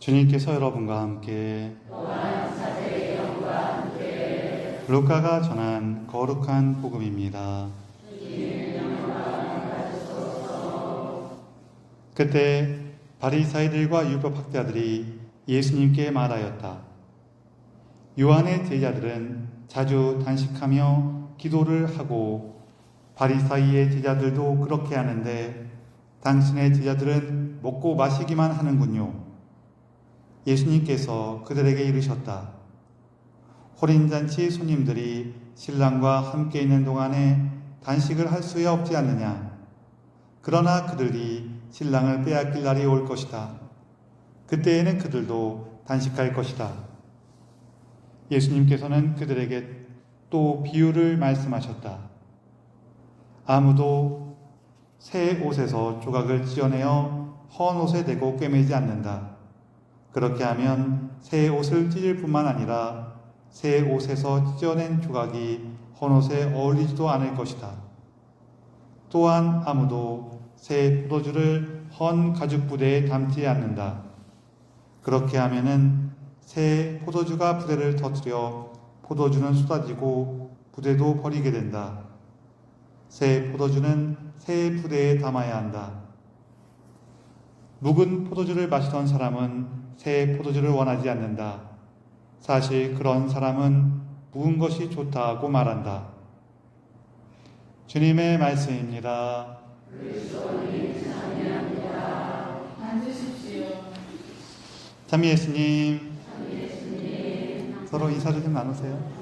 주님께서 여러분과 함께 루카가 전한 거룩한 복음입니다. 그때 바리사이들과 율법학자들이 예수님께 말하였다. 요한의 제자들은 자주 단식하며 기도를 하고 바리사이의 제자들도 그렇게 하는데 당신의 제자들은 먹고 마시기만 하는군요. 예수님께서 그들에게 이르셨다. 호린잔치 손님들이 신랑과 함께 있는 동안에 단식을 할 수야 없지 않느냐. 그러나 그들이 신랑을 빼앗길 날이 올 것이다. 그때에는 그들도 단식할 것이다. 예수님께서는 그들에게 또 비유를 말씀하셨다. 아무도 새 옷에서 조각을 찢어내어 헌 옷에 대고 꿰매지 않는다. 그렇게 하면 새 옷을 찢을 뿐만 아니라 새 옷에서 찢어낸 조각이 헌 옷에 어울리지도 않을 것이다. 또한 아무도 새 포도주를 헌 가죽 부대에 담지 않는다. 그렇게 하면은 새 포도주가 부대를 터뜨려 포도주는 쏟아지고 부대도 버리게 된다. 새 포도주는 새 부대에 담아야 한다. 묵은 포도주를 마시던 사람은 새 포도주를 원하지 않는다. 사실 그런 사람은 묵은 것이 좋다고 말한다. 주님의 말씀입니다. 앉으십시오. 참미 예수님, 서로 인사를 좀 나누세요.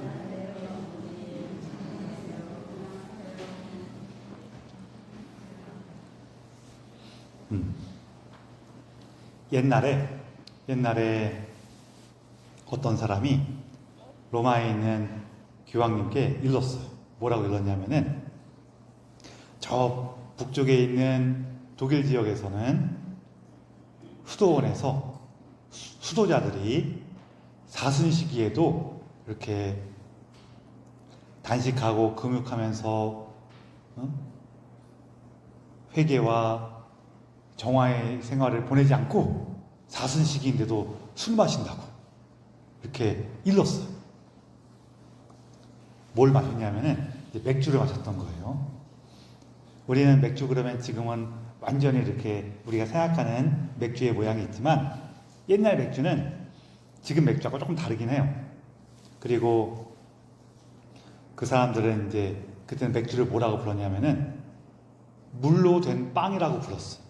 옛날에 어떤 사람이 로마에 있는 교황님께 일렀어요. 뭐라고 일렀냐면은 저 북쪽에 있는 독일 지역에서는 수도원에서 수도자들이 사순시기에도 이렇게 단식하고 금욕하면서 회개와 정화의 생활을 보내지 않고 사순시기인데도 술 마신다고 이렇게 일렀어요. 뭘 마셨냐면은 맥주를 마셨던 거예요. 우리는 맥주 그러면 지금은 완전히 이렇게 우리가 생각하는 맥주의 모양이 있지만 옛날 맥주는 지금 맥주하고 조금 다르긴 해요. 그리고 그 사람들은 이제 그때는 맥주를 뭐라고 불렀냐면은 물로 된 빵이라고 불렀어.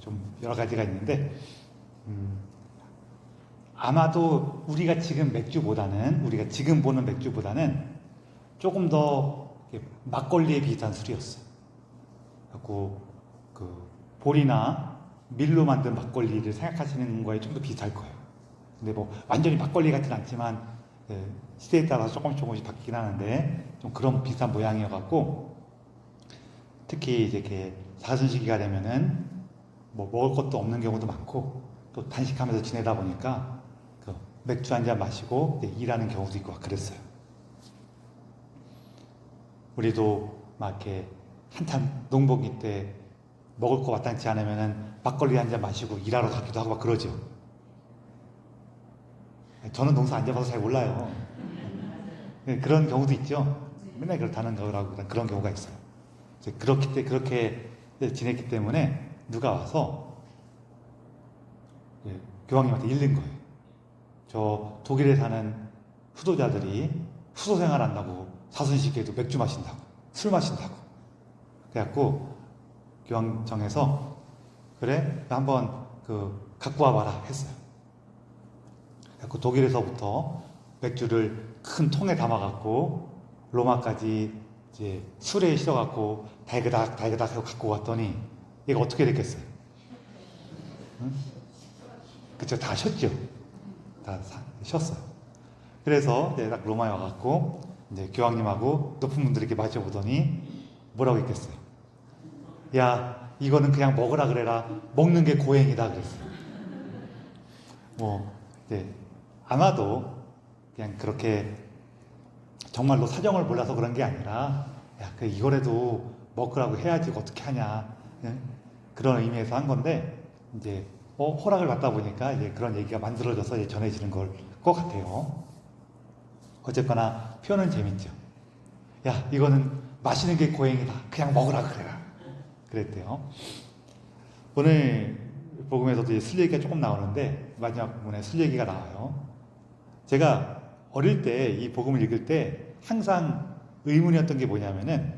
좀 여러 가지가 있는데 아마도 우리가 지금 지금 보는 맥주보다는 조금 더 막걸리에 비슷한 술이었어요. 그래서 그 볼이나 밀로 만든 막걸리를 생각하시는 거에 좀 더 비슷할 거예요. 근데 뭐 완전히 막걸리 같진 않지만 시대에 따라서 조금씩 바뀌긴 하는데 좀 그런 비슷한 모양이어갖고 특히 이제 이렇게 사순시기가 되면은 뭐 먹을 것도 없는 경우도 많고 또 단식하면서 지내다 보니까 그 맥주 한 잔 마시고 일하는 경우도 있고 그랬어요. 우리도 막 이렇게 한참 농번기 때 먹을 거 마땅치 않으면은 막걸리 한 잔 마시고 일하러 가기도 하고 막 그러죠. 저는 농사 안 잡아서 잘 몰라요. 그런 경우도 있죠. 맨날 그렇다는 거라고 그런 경우가 있어요. 그렇게 지냈기 때문에 누가 와서 교황님한테 일른 거예요. 저 독일에 사는 수도자들이 수도 생활한다고 사순시기에도 맥주 마신다고 술 마신다고 그래갖고 교황청에서 그래 한번 갖고 와봐라 했어요. 그래갖고 독일에서부터 맥주를 큰 통에 담아갖고 로마까지 이제 술에 실어갖고 달그닥 하고 갖고 왔더니 얘가 어떻게 됐겠어요? 응? 그쵸, 다 쉬었죠. 다 쉬었어요. 그래서 이제 딱 로마에 와갖고 이제 교황님하고 높은 분들에게 마셔보더니 뭐라고 했겠어요? 야, 이거는 그냥 먹으라 그래라. 먹는 게 고행이다 그랬어요. 이제 아마도 그냥 그렇게 정말로 사정을 몰라서 그런 게 아니라 야, 이거라도 먹으라고 해야지 어떻게 하냐. 그런 의미에서 한 건데 이제 허락을 받다 보니까 이제 그런 얘기가 만들어져서 이제 전해지는 걸 것 같아요. 어쨌거나 표현은 재밌죠. 야, 이거는 마시는 게 고행이다. 그냥 먹으라 그래라. 그랬대요. 오늘 복음에서도 이제 술 얘기가 조금 나오는데 마지막 부분에 술 얘기가 나와요. 제가 어릴 때 이 복음을 읽을 때 항상 의문이었던 게 뭐냐면은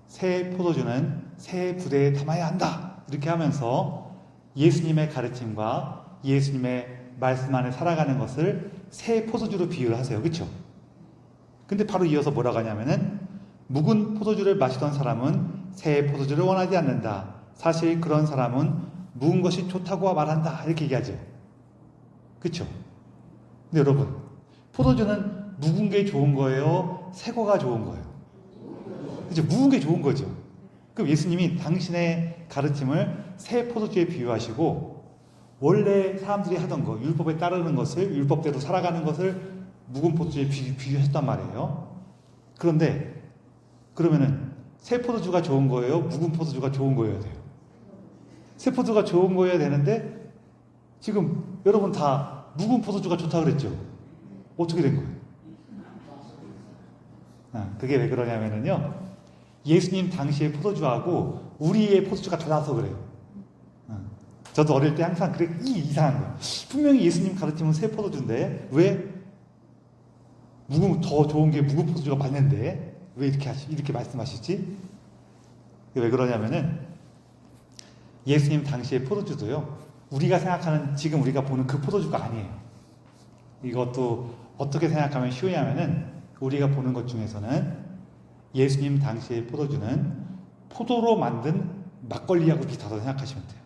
새 포도주는 새 부대에 담아야 한다. 이렇게 하면서 예수님의 가르침과 예수님의 말씀 안에 살아가는 것을 새 포도주로 비유를 하세요. 그렇죠? 근데 바로 이어서 뭐라고 하냐면은 묵은 포도주를 마시던 사람은 새 포도주를 원하지 않는다. 사실 그런 사람은 묵은 것이 좋다고 말한다. 이렇게 얘기하죠. 그렇죠? 근데 여러분, 포도주는 묵은 게 좋은 거예요? 새 거가 좋은 거예요? 그렇죠? 묵은 게 좋은 거죠. 그럼 예수님이 당신의 가르침을 새 포도주에 비유하시고 원래 사람들이 하던 거, 율법에 따르는 것을, 율법대로 살아가는 것을 묵은 포도주에 비유했단 말이에요. 그런데 그러면은 새 포도주가 좋은 거예요? 묵은 포도주가 좋은 거여야 돼요? 새 포도주가 좋은 거여야 되는데 지금 여러분 다 묵은 포도주가 좋다고 그랬죠? 어떻게 된 거예요? 그게 왜 그러냐면요, 예수님 당시의 포도주하고 우리의 포도주가 달라서 그래요. 저도 어릴 때 항상 그래, 이상한 거예요. 분명히 예수님 가르침은 새 포도주인데 왜 더 좋은 게 묵은 포도주가 맞는데 왜 이렇게 말씀하시지? 왜 그러냐면은 예수님 당시의 포도주도요, 우리가 생각하는, 지금 우리가 보는 그 포도주가 아니에요. 이것도 어떻게 생각하면 쉬우냐면은 우리가 보는 것 중에서는 예수님 당시의 포도주는 포도로 만든 막걸리하고 비슷하다고 생각하시면 돼요.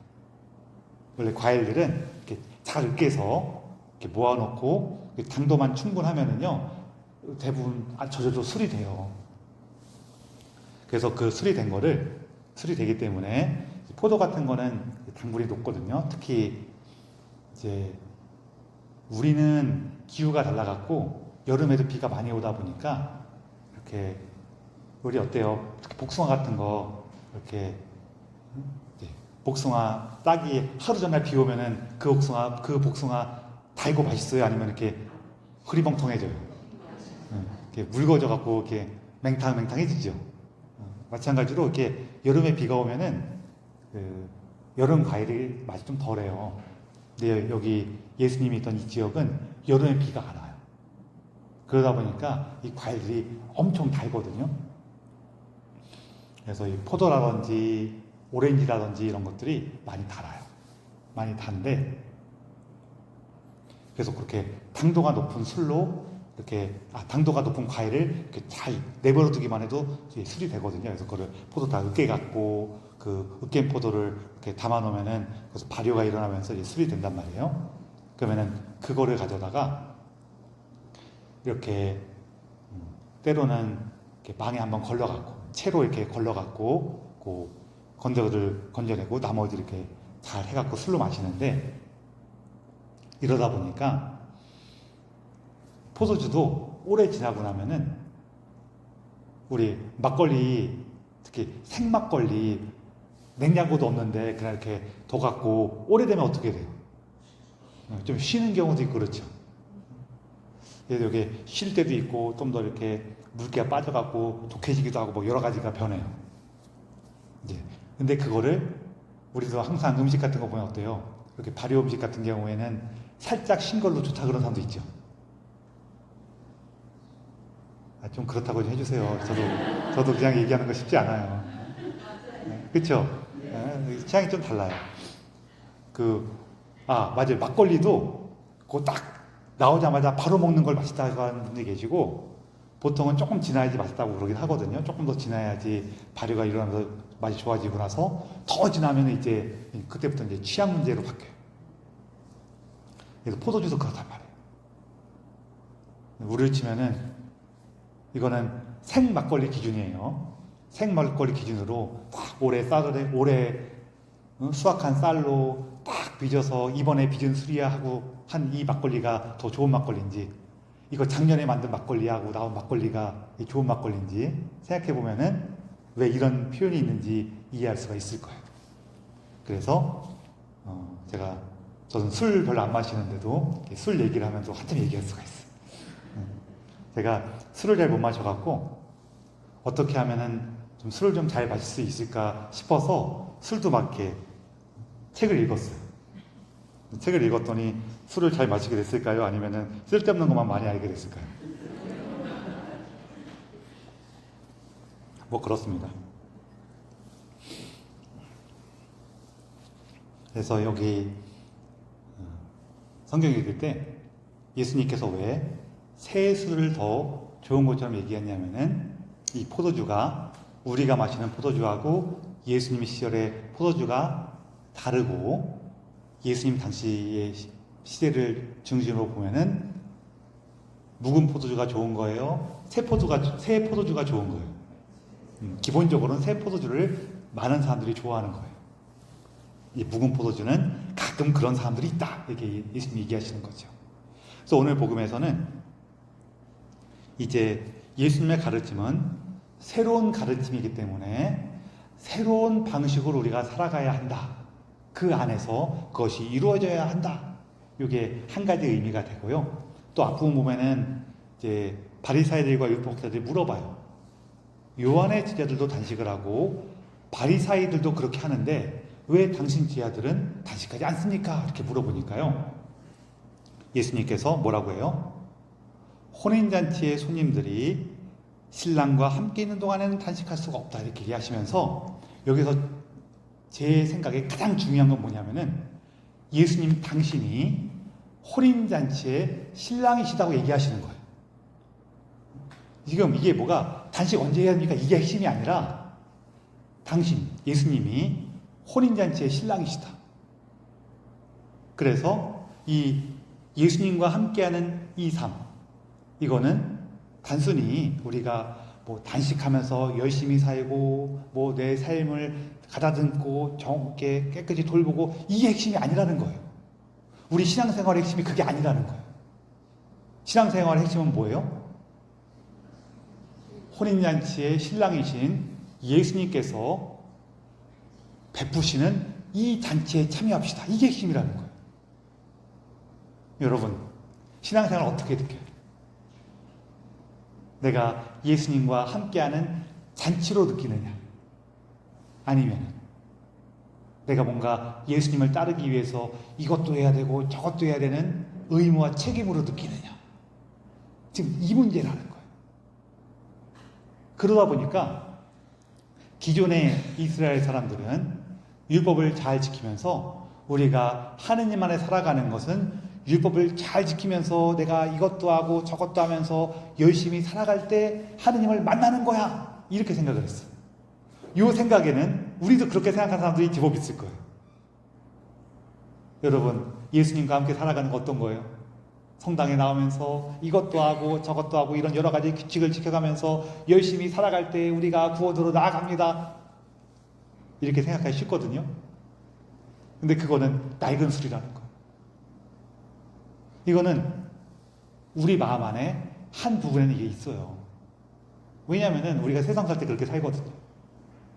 원래 과일들은 이렇게 잘 으깨서 이렇게 모아놓고 당도만 충분하면은요, 대부분 저절로 술이 돼요. 그래서 그 술이 되기 때문에 포도 같은 거는 당분이 높거든요. 특히 이제 우리는 기후가 달라갖고 여름에도 비가 많이 오다 보니까 이렇게 우리 어때요? 특히 복숭아 같은 거 이렇게 복숭아 따기 하루 전날 비 오면은 그 복숭아 달고 맛있어요? 아니면 이렇게 흐리멍텅해져요? 이렇게 묽어져 갖고 이렇게 맹탕맹탕해지죠. 마찬가지로 이렇게 여름에 비가 오면은 그 여름 과일이 맛이 좀 덜해요. 근데 여기 예수님이 있던 이 지역은 여름에 비가 안 와요. 그러다 보니까 이 과일들이 엄청 달거든요. 그래서 이 포도라든지 오렌지라든지 이런 것들이 많이 달아요. 많이 단데, 그래서 그렇게 당도가 높은 술로 이렇게 당도가 높은 과일을 이렇게 잘 내버려 두기만 해도 술이 되거든요. 그래서 그걸 포도 다 으깨 갖고 그 으깬 포도를 이렇게 담아 놓으면은 그래서 발효가 일어나면서 이제 술이 된단 말이에요. 그러면은 그거를 가져다가 이렇게 때로는 이렇게 망에 한번 걸러 갖고 채로 이렇게 걸러 갖고 그 건더기를 건져내고 나머지 이렇게 잘 해갖고 술로 마시는데, 이러다 보니까 포도주도 오래 지나고 나면은 우리 막걸리, 특히 생막걸리 냉장고도 없는데 그냥 이렇게 둬갖고 오래되면 어떻게 돼요? 좀 쉬는 경우도 있고 그렇죠. 그래서 여기 쉴 때도 있고 좀 더 이렇게 물기가 빠져갖고 독해지기도 하고 뭐 여러 가지가 변해요. 이제 근데 그거를 우리도 항상 음식 같은 거 보면 어때요? 이렇게 발효 음식 같은 경우에는 살짝 신 걸로 좋다 그런 사람도 있죠. 좀 그렇다고 좀 해주세요. 저도 그냥 얘기하는 거 쉽지 않아요. 그렇죠? 취향이 좀 달라요. 맞아요. 막걸리도 그거 딱 나오자마자 바로 먹는 걸 맛있다고 하는 분들이 계시고, 보통은 조금 지나야지 맛있다고 그러긴 하거든요. 조금 더 지나야지 발효가 일어나면서 맛이 좋아지고 나서 더 지나면 이제 그때부터 이제 취향 문제로 바뀌어요. 그래서 포도주도 그렇단 말이에요. 우리를 치면은 이거는 생막걸리 기준이에요. 생막걸리 기준으로 딱 올해 수확한 쌀로 딱 빚어서 이번에 빚은 술이야 하고 한 이 막걸리가 더 좋은 막걸리인지, 이거 작년에 만든 막걸리하고 나온 막걸리가 좋은 막걸리인지 생각해 보면은 왜 이런 표현이 있는지 이해할 수가 있을 거예요. 그래서 제가 저는 술 별로 안 마시는데도 술 얘기를 하면 또 한참 얘기할 수가 있어요. 제가 술을 잘 못 마셔갖고 어떻게 하면은 좀 술을 좀 잘 마실 수 있을까 싶어서 술도 막 이렇게 책을 읽었어요. 책을 읽었더니 술을 잘 마시게 됐을까요? 아니면은 쓸데없는 것만 많이 알게 됐을까요? 뭐 그렇습니다. 그래서 여기 성경 읽을 때 예수님께서 왜 새 술을 더 좋은 것처럼 얘기했냐면은 이 포도주가 우리가 마시는 포도주하고 예수님 시절의 포도주가 다르고 예수님 당시의 시대를 중심으로 보면은 묵은 포도주가 좋은 거예요? 새 포도주가 좋은 거예요? 기본적으로는 새 포도주를 많은 사람들이 좋아하는 거예요. 이 묵은 포도주는 가끔 그런 사람들이 있다. 이렇게 예수님 얘기하시는 거죠. 그래서 오늘 복음에서는 이제 예수님의 가르침은 새로운 가르침이기 때문에 새로운 방식으로 우리가 살아가야 한다. 그 안에서 그것이 이루어져야 한다. 이게 한 가지 의미가 되고요. 또 앞부분 보면은 이제 바리사이들과 율법학자들이 물어봐요. 요한의 제자들도 단식을 하고 바리사이들도 그렇게 하는데 왜 당신 제자들은 단식하지 않습니까? 이렇게 물어보니까요. 예수님께서 뭐라고 해요? 혼인잔치의 손님들이 신랑과 함께 있는 동안에는 단식할 수가 없다. 이렇게 얘기하시면서 여기서 제 생각에 가장 중요한 건 뭐냐면은 예수님 당신이 혼인잔치의 신랑이시다고 얘기하시는 거예요. 지금 이게 뭐가 단식 언제 해야 합니까? 이게 핵심이 아니라 당신, 예수님이 혼인잔치의 신랑이시다. 그래서 이 예수님과 함께하는 이 삶, 이거는 단순히 우리가 뭐 단식하면서 열심히 살고 뭐 내 삶을 가다듬고 정없게 깨끗이 돌보고 이게 핵심이 아니라는 거예요. 우리 신앙생활의 핵심이 그게 아니라는 거예요. 신앙생활의 핵심은 뭐예요? 혼인잔치의 신랑이신 예수님께서 베푸시는 이 잔치에 참여합시다. 이게 핵심이라는 거예요. 여러분, 신앙생활 어떻게 느껴요? 내가 예수님과 함께하는 잔치로 느끼느냐? 아니면 내가 뭔가 예수님을 따르기 위해서 이것도 해야 되고 저것도 해야 되는 의무와 책임으로 느끼느냐? 지금 이 문제라는 거예요. 그러다 보니까 기존의 이스라엘 사람들은 율법을 잘 지키면서 우리가 하느님 안에 살아가는 것은 율법을 잘 지키면서 내가 이것도 하고 저것도 하면서 열심히 살아갈 때 하느님을 만나는 거야. 이렇게 생각을 했어요. 이 생각에는 우리도 그렇게 생각하는 사람들이 제법 있을 거예요. 여러분, 예수님과 함께 살아가는 거 어떤 거예요? 성당에 나오면서 이것도 하고 저것도 하고 이런 여러 가지 규칙을 지켜가면서 열심히 살아갈 때 우리가 구원으로 나아갑니다. 이렇게 생각하기 쉽거든요. 근데 그거는 낡은 술이라는 거예요. 이거는 우리 마음 안에 한 부분에는 이게 있어요. 왜냐하면 우리가 세상 살 때 그렇게 살거든요.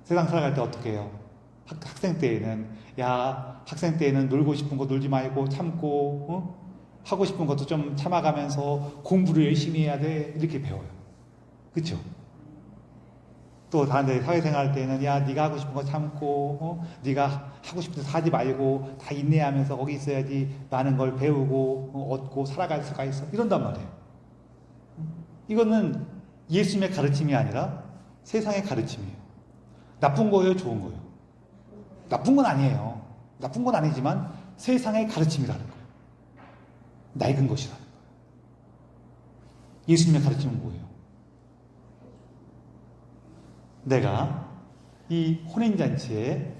세상 살아갈 때 어떻게 해요? 학생 때에는 학생 때에는 놀고 싶은 거 놀지 말고 참고 하고 싶은 것도 좀 참아가면서 공부를 열심히 해야 돼. 이렇게 배워요. 그렇죠? 또 다른 데 사회생활 할 때는 네가 하고 싶은 거 참고 네가 하고 싶은 거 하지 말고 다 인내하면서 거기 있어야지 많은 걸 배우고 얻고 살아갈 수가 있어. 이런단 말이에요. 이거는 예수님의 가르침이 아니라 세상의 가르침이에요. 나쁜 거예요? 좋은 거예요? 나쁜 건 아니에요. 나쁜 건 아니지만 세상의 가르침이라는 거예요. 낡은 것이라는 거예요. 예수님의 가르침은 뭐예요? 내가 이 혼인잔치에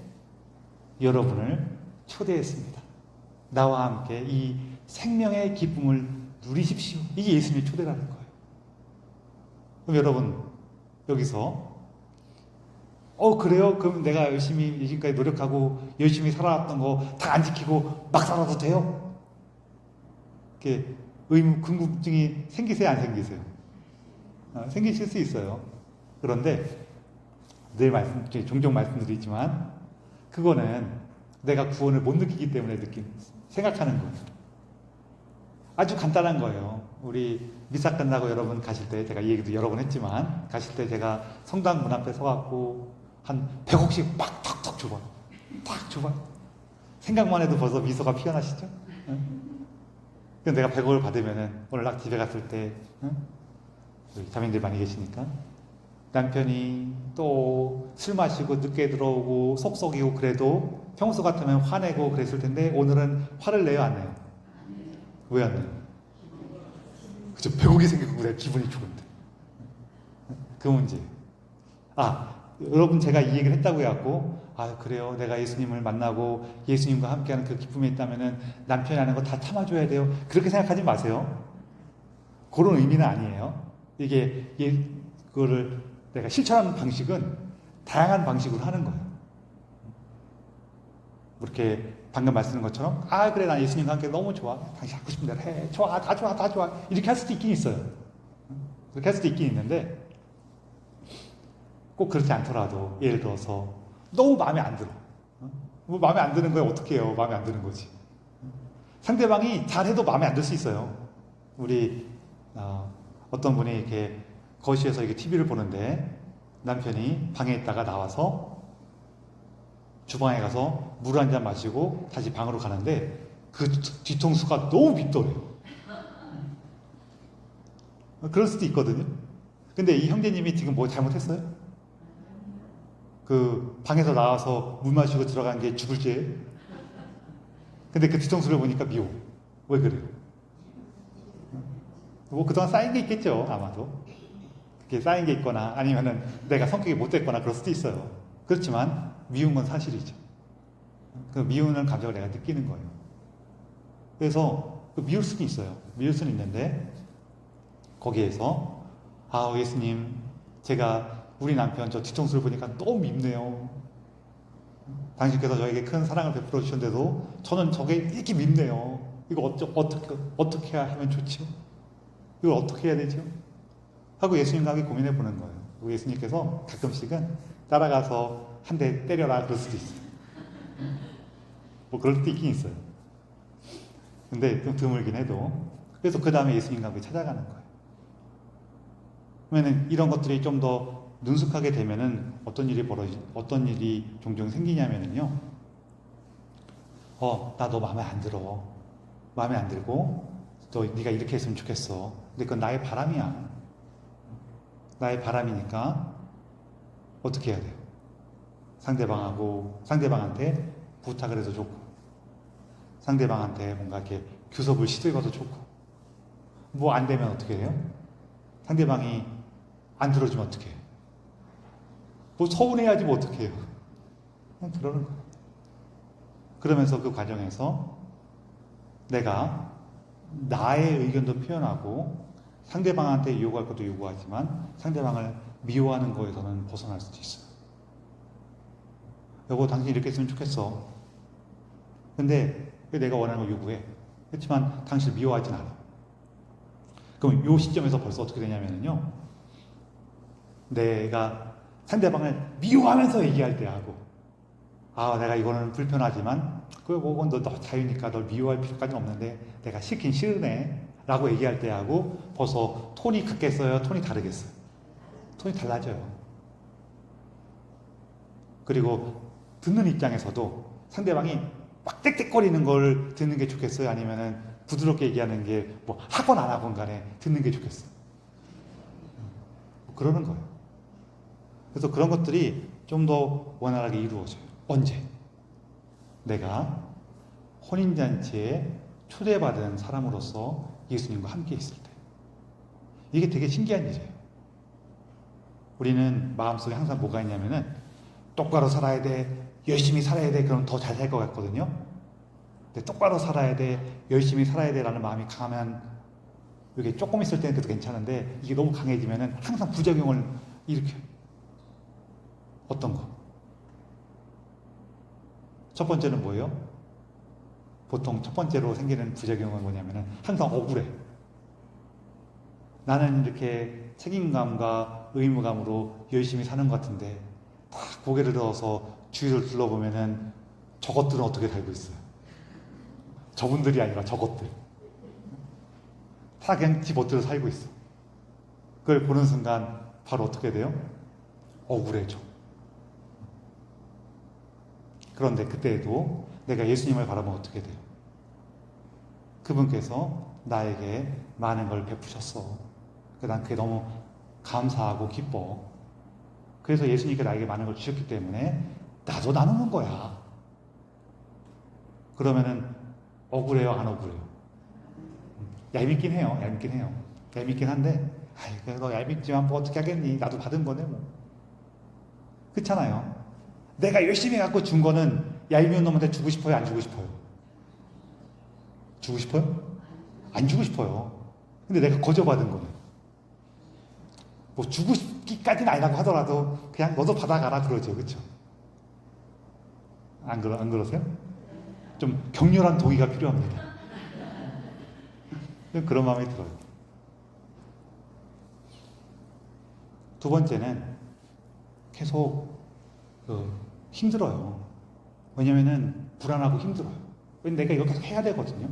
여러분을 초대했습니다. 나와 함께 이 생명의 기쁨을 누리십시오. 이게 예수님의 초대라는 거예요. 그럼 여러분, 여기서 그래요? 그럼 내가 열심히 지금까지 노력하고 열심히 살아왔던 거 다 안 지키고 막 살아도 돼요? 이렇게 궁금증이 생기세요? 안 생기세요? 생기실 수 있어요. 그런데 종종 말씀드리지만 그거는 내가 구원을 못 느끼기 때문에 느끼는 거예요. 생각하는 거예요. 아주 간단한 거예요. 우리 미사 끝나고 여러분 가실 때, 제가 이 얘기도 여러 번 했지만, 가실 때 제가 성당 문 앞에 서갖고 한 100억씩 막 탁탁 줘봐요. 탁 줘봐요. 생각만 해도 벌써 미소가 피어나시죠? 응? 근데 내가 100억을 받으면은 오늘 딱 집에 갔을 때, 응? 우리 자매님들 많이 계시니까 남편이 또 술 마시고 늦게 들어오고 속썩이고 그래도 평소 같으면 화내고 그랬을 텐데 오늘은 화를 내요, 안 내요? 왜 안 내요? 그죠? 100억이 생기고 내가 기분이 좋은데. 그 문제. 여러분 제가 이 얘기를 했다고 해갖고 그래요. 내가 예수님을 만나고 예수님과 함께하는 그 기쁨이 있다면은 남편이 하는 거 다 참아줘야 돼요. 그렇게 생각하지 마세요. 그런 의미는 아니에요. 이게 그거를 내가 실천하는 방식은 다양한 방식으로 하는 거예요. 이렇게 방금 말씀드린 것처럼 그래 난 예수님과 함께 너무 좋아. 당신 하고 싶은 대로 해. 좋아. 다 좋아. 다 좋아. 이렇게 할 수도 있긴 있어요. 그렇게 할 수도 있긴 있는데 꼭 그렇지 않더라도 예를 들어서 너무 마음에 안 들어. 뭐 마음에 안 드는 거에 어떻게 해요? 마음에 안 드는 거지. 상대방이 잘해도 마음에 안 들 수 있어요. 우리 어떤 분이 이렇게 거실에서 이렇게 TV를 보는데 남편이 방에 있다가 나와서 주방에 가서 물 한 잔 마시고 다시 방으로 가는데 그 뒤통수가 너무 밉더래요. 그럴 수도 있거든요. 근데 이 형제님이 지금 뭐 잘못했어요? 그 방에서 나와서 물 마시고 들어간 게 죽을 죄예요? 근데 그 뒤통수를 보니까 미워. 왜 그래요? 뭐 그동안 쌓인 게 있겠죠, 아마도. 그게 쌓인 게 있거나 아니면은 내가 성격이 못됐거나 그럴 수도 있어요. 그렇지만 미운 건 사실이죠. 그 미우는 감정을 내가 느끼는 거예요. 그래서 미울 수는 있어요. 미울 수는 있는데 거기에서 예수님, 제가 우리 남편 저 뒤통수를 보니까 너무 밉네요. 당신께서 저에게 큰 사랑을 베풀어 주셨는데도 저는 저게 이렇게 밉네요. 이거 어떻게 하면 좋죠? 이걸 어떻게 해야 되죠? 하고 예수님과 함께 고민해 보는 거예요. 예수님께서 가끔씩은 따라가서 한 대 때려라 그럴 수도 있어요. 뭐 그럴 때도 있긴 있어요. 근데 좀 드물긴 해도. 그래서 그 다음에 예수님과 함께 찾아가는 거예요. 그러면 이런 것들이 좀 더 능숙하게 되면은 어떤 일이 종종 생기냐면은요. 나 너 마음에 안 들어. 마음에 안 들고 너 네가 이렇게 했으면 좋겠어. 근데 그건 나의 바람이야. 나의 바람이니까 어떻게 해야 돼요? 상대방한테 부탁을 해서 좋고, 상대방한테 뭔가 이렇게 교섭을 시도해봐도 좋고, 뭐 안 되면 어떻게 해요? 상대방이 안 들어주면 어떻게 해요? 뭐 서운해야지 뭐 어떻게 해요? 그냥 그러는 거예요. 그러면서 그 과정에서 내가 나의 의견도 표현하고 상대방한테 요구할 것도 요구하지만 상대방을 미워하는 거에서는 벗어날 수도 있어요. 여보, 당신 이렇게 했으면 좋겠어. 근데 내가 원하는 걸 요구해. 그렇지만 당신을 미워하진 않아. 그럼 이 시점에서 벌써 어떻게 되냐면요. 내가 상대방을 미워하면서 얘기할 때 하고, 내가 이거는 불편하지만, 그건 너 자유니까 널 미워할 필요까지는 없는데, 내가 싫긴 싫으네. 라고 얘기할 때 하고, 벌써 톤이 같겠어요? 톤이 다르겠어요? 톤이 달라져요. 그리고 듣는 입장에서도 상대방이 막 떽떽거리는 걸 듣는 게 좋겠어요? 아니면은 부드럽게 얘기하는 게 뭐 하건 안 하건 간에 듣는 게 좋겠어요? 그러는 거예요. 그래서 그런 것들이 좀 더 원활하게 이루어져요. 언제? 내가 혼인잔치에 초대받은 사람으로서 예수님과 함께 있을 때. 이게 되게 신기한 일이에요. 우리는 마음속에 항상 뭐가 있냐면은 똑바로 살아야 돼, 열심히 살아야 돼, 그럼 더 잘 살 것 같거든요. 근데 똑바로 살아야 돼, 열심히 살아야 돼 라는 마음이 강하면 이게 조금 있을 때는 그래도 괜찮은데 이게 너무 강해지면은 항상 부작용을 일으켜요. 어떤 거? 첫 번째는 뭐예요? 보통 첫 번째로 생기는 부작용은 뭐냐면은 항상 억울해. 나는 이렇게 책임감과 의무감으로 열심히 사는 것 같은데 딱 고개를 들어서 주위를 둘러보면은 저것들은 어떻게 살고 있어요? 저분들이 아니라 저것들. 다 그냥 집어들어 살고 있어. 그걸 보는 순간 바로 어떻게 돼요? 억울해져. 그런데 그때에도 내가 예수님을 바라보면 어떻게 돼요? 그분께서 나에게 많은 걸 베푸셨어. 난 그게 너무 감사하고 기뻐. 그래서 예수님께 나에게 많은 걸 주셨기 때문에 나도 나누는 거야. 그러면은 억울해요, 안 억울해요? 얄밉긴 해요. 얄밉긴 한데, 아이, 너 얄밉지만 뭐 어떻게 하겠니? 나도 받은 거네, 뭐. 그렇잖아요. 내가 열심히 해갖고 준 거는 얄미운 놈한테 주고 싶어요, 안 주고 싶어요? 주고 싶어요? 안 주고 싶어요. 근데 내가 거저받은 거는 뭐 주고 싶기까지는 아니라고 하더라도 그냥 너도 받아가라 그러죠. 그렇죠? 안 그러세요? 좀 격렬한 동의가 필요합니다. 그런 마음이 들어요. 두 번째는 계속 힘들어요. 왜냐면은 불안하고 힘들어요. 왜냐면 내가 이걸 계속 해야 되거든요.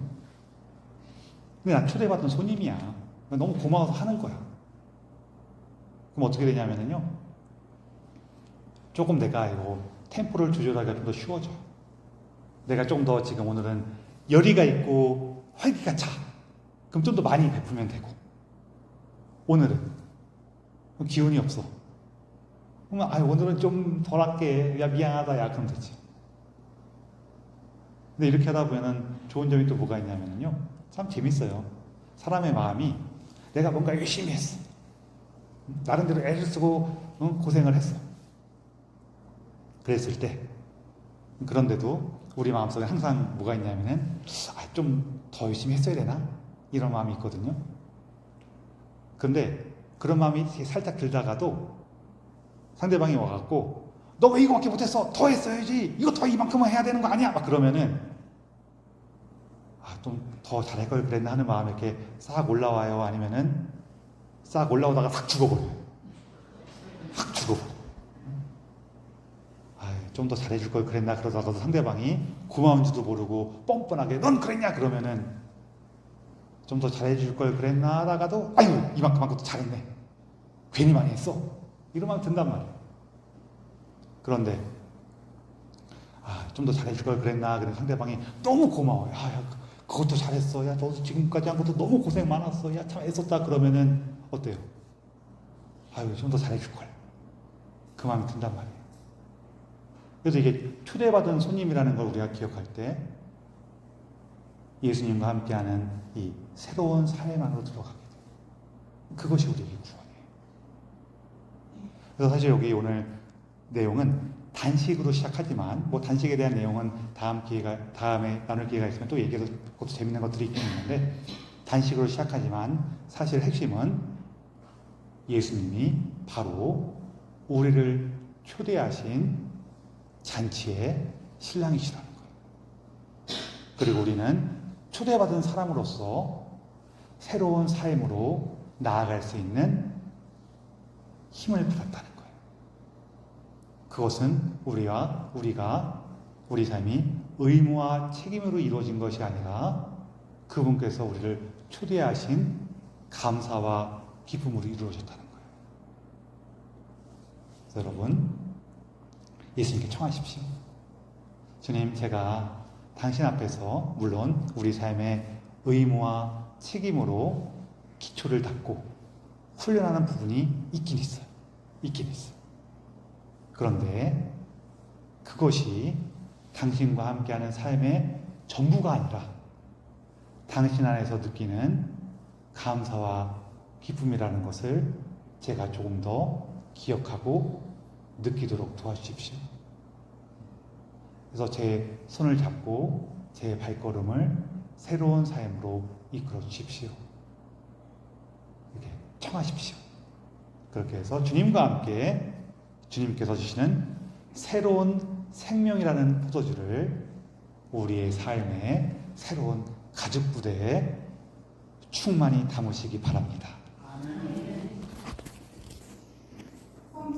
근데 난 초대받은 손님이야. 너무 고마워서 하는 거야. 그럼 어떻게 되냐면요. 조금 내가 이거 템포를 조절하기가 좀 더 쉬워져. 내가 좀 더 지금 오늘은 열의가 있고 활기가 차. 그럼 좀 더 많이 베풀면 되고. 오늘은 기운이 없어. 그러면 오늘은 좀 덜 할게. 야 미안하다. 야 그럼 되지. 근데 이렇게 하다 보면은 좋은 점이 또 뭐가 있냐면요. 참 재밌어요. 사람의 마음이 내가 뭔가 열심히 했어. 나름대로 애를 쓰고 고생을 했어. 그랬을 때 그런데도 우리 마음속에 항상 뭐가 있냐면은 좀 더 열심히 했어야 되나? 이런 마음이 있거든요. 근데 그런 마음이 살짝 들다가도 상대방이 와갖고 너 왜 이거밖에 못했어? 더 했어야지. 이거 더 이만큼은 해야 되는 거 아니야? 막 그러면은 좀 더 잘할 걸 그랬나 하는 마음이 이렇게 싹 올라와요. 아니면은 싹 올라오다가 싹 죽어버려요. 확 죽어버려. 좀 더 잘해줄 걸 그랬나 그러다가도 상대방이 고마운지도 모르고 뻔뻔하게 넌 그랬냐 그러면은 좀 더 잘해줄 걸 그랬나 하다가도 아유 이만큼 한 것도 잘했네. 괜히 많이 했어. 이런 마음 든단 말이에요. 그런데 좀 더 잘해줄 걸 그랬나 그런 상대방이 너무 고마워요. 야 그것도 잘했어. 야 너도 지금까지 한 것도 너무 고생 많았어. 야 참 애썼다 그러면은 어때요? 좀 더 잘해줄 걸. 그 마음이 든단 말이에요. 그래서 이게 초대받은 손님이라는 걸 우리가 기억할 때 예수님과 함께하는 이 새로운 삶 안으로 들어가게 돼요. 그것이 우리에게 구원이에요. 그래서 사실 여기 오늘 내용은 단식으로 시작하지만 뭐 단식에 대한 내용은 다음에 나눌 기회가 있으면 또 얘기해서 그것도 재밌는 것들이 있긴 있는데 단식으로 시작하지만 사실 핵심은 예수님이 바로 우리를 초대하신 잔치의 신랑이시라는 거예요. 그리고 우리는 초대받은 사람으로서 새로운 삶으로 나아갈 수 있는 힘을 받았다는 거예요. 그것은 우리 삶이 의무와 책임으로 이루어진 것이 아니라 그분께서 우리를 초대하신 감사와 기쁨으로 이루어졌다는 거예요. 그래서 여러분 예수님께 청하십시오. 주님, 제가 당신 앞에서 물론 우리 삶의 의무와 책임으로 기초를 닦고 훈련하는 부분이 있긴 있어요. 그런데 그것이 당신과 함께하는 삶의 전부가 아니라 당신 안에서 느끼는 감사와 기쁨이라는 것을 제가 조금 더 기억하고 느끼도록 도와주십시오. 그래서 제 손을 잡고 제 발걸음을 새로운 삶으로 이끌어 주십시오. 이렇게 청하십시오. 그렇게 해서 주님과 함께 주님께서 주시는 새로운 생명이라는 포도주를 우리의 삶의 새로운 가죽 부대에 충만히 담으시기 바랍니다. 아멘.